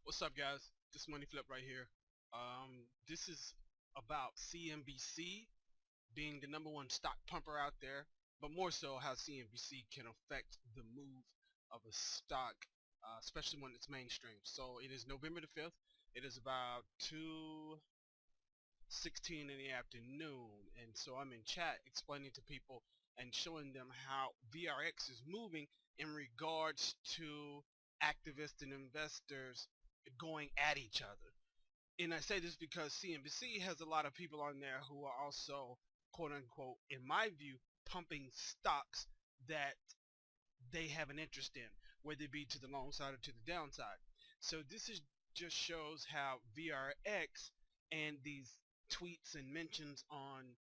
What's up, guys? This Money Flip right here. This is about CNBC being the #1 stock pumper out there, but more so how CNBC can affect the move of a stock, especially when it's mainstream. So it is November the 5th. It is about 2:16 in the afternoon, and so I'm in chat explaining to people and showing them how VRX is moving in regards to activists and investors going at each other. And I say this because CNBC has a lot of people on there who are also, quote unquote, in my view, pumping stocks that they have an interest in, whether it be to the long side or to the downside. So this is just shows how VRX and these tweets and mentions on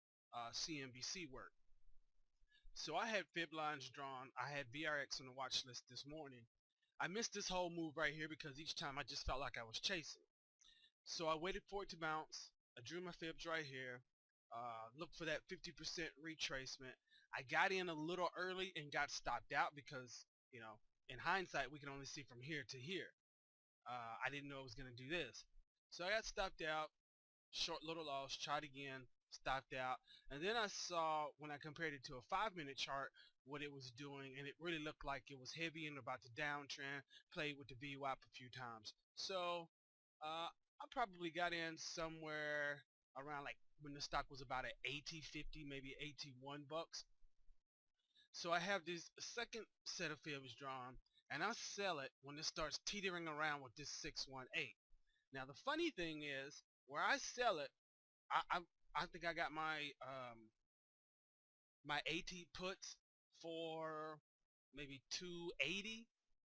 CNBC work. So I had fib lines drawn. I had VRX on the watch list this morning. I missed this whole move right here because each time I just felt like I was chasing. So I waited for it to bounce. I drew my fibs right here. Looked for that 50% retracement. I got in a little early and got stopped out because, in hindsight, we can only see from here to here. I didn't know it was going to do this. So I got stopped out, short little loss, tried again, stopped out. And then I saw, when I compared it to a 5-minute chart, what it was doing, and it really looked like it was heavy and about to downtrend, played with the VWAP a few times. So I probably got in somewhere around like when the stock was about at 80, 50, maybe 81 bucks. So I have this second set of fibs drawn, and I sell it when it starts teetering around with this 618. Now the funny thing is, where I sell it, I think I got my AT puts for maybe 280,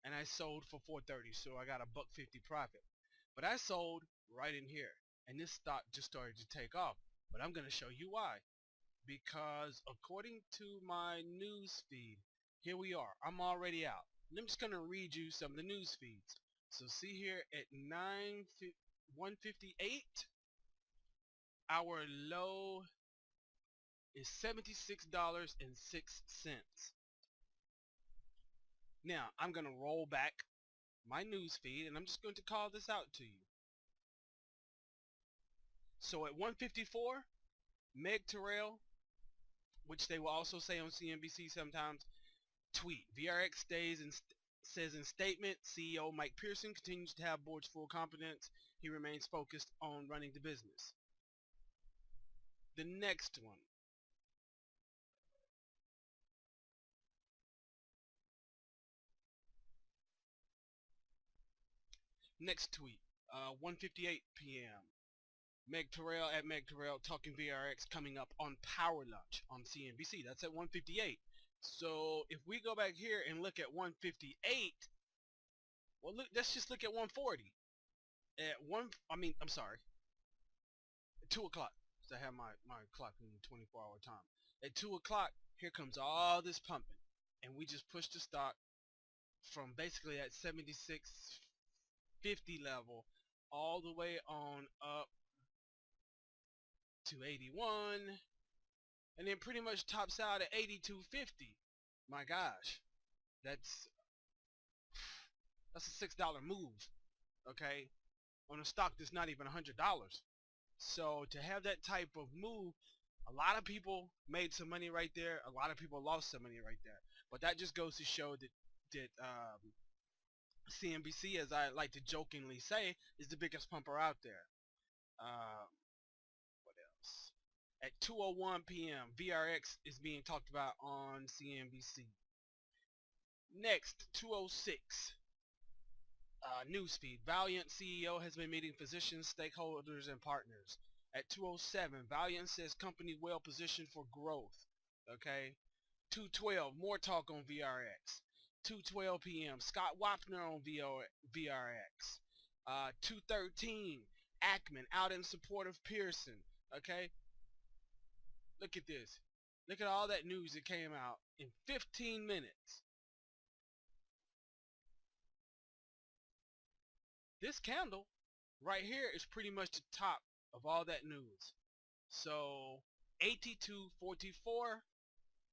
and I sold for 430, so I got a $1.50 profit. But I sold right in here, and this stock just started to take off. But I'm going to show you why. Because according to my news feed, here we are. I'm already out. And I'm just going to read you some of the news feeds. So see here at 158, our low is $76.06. Now, I'm going to roll back my news feed, and I'm just going to call this out to you. So at 154, Meg Terrell, which they will also say on CNBC sometimes, tweet. VRX says in statement, CEO Mike Pearson continues to have board's full confidence. He remains focused on running the business. The next one. Next tweet. 1:58 p.m. Meg Terrell at Meg Terrell talking VRX coming up on Power Lunch on CNBC. That's at 1:58. So if we go back here and look at 1:58, well, let's just look at 1:40. I'm sorry, at 2 o'clock. So I have my clock in 24-hour time. At 2 o'clock, here comes all this pumping. And we just pushed the stock from basically that 76.50 level all the way on up to 81. And then pretty much tops out at 82.50. My gosh, that's a $6 move, okay, on a stock that's not even $100. So to have that type of move, a lot of people made some money right there. A lot of people lost some money right there. But that just goes to show that CNBC, as I like to jokingly say, is the biggest pumper out there. What else? At 2:01 p.m., VRX is being talked about on CNBC. Next, 2:06. Newsfeed. Valiant CEO has been meeting physicians, stakeholders, and partners. At 2:07, Valiant says company well positioned for growth. Okay. 2:12, more talk on VRX. 2:12 p.m. Scott Wapner on VRX. 2:13, Ackman out in support of Pearson. Okay. Look at this. Look at all that news that came out in 15 minutes. This candle right here is pretty much the top of all that news. So 82.44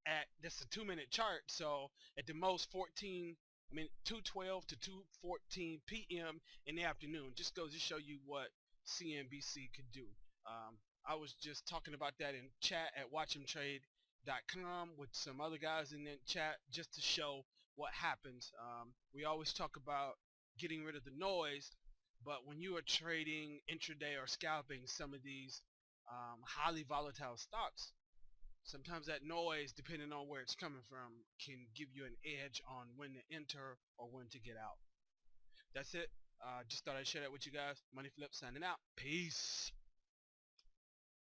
at, that's a 2-minute chart, so at the most 14 I mean, 2:12 to 2:14 p.m. in the afternoon. Just goes to show you what CNBC could do. I was just talking about that in chat at watchimtrade.com with some other guys in the chat just to show what happens. We always talk about getting rid of the noise, but when you are trading intraday or scalping some of these highly volatile stocks, sometimes that noise, depending on where it's coming from, can give you an edge on when to enter or when to get out. That's it. Just thought I'd share that with you guys. Money Flip signing out. Peace.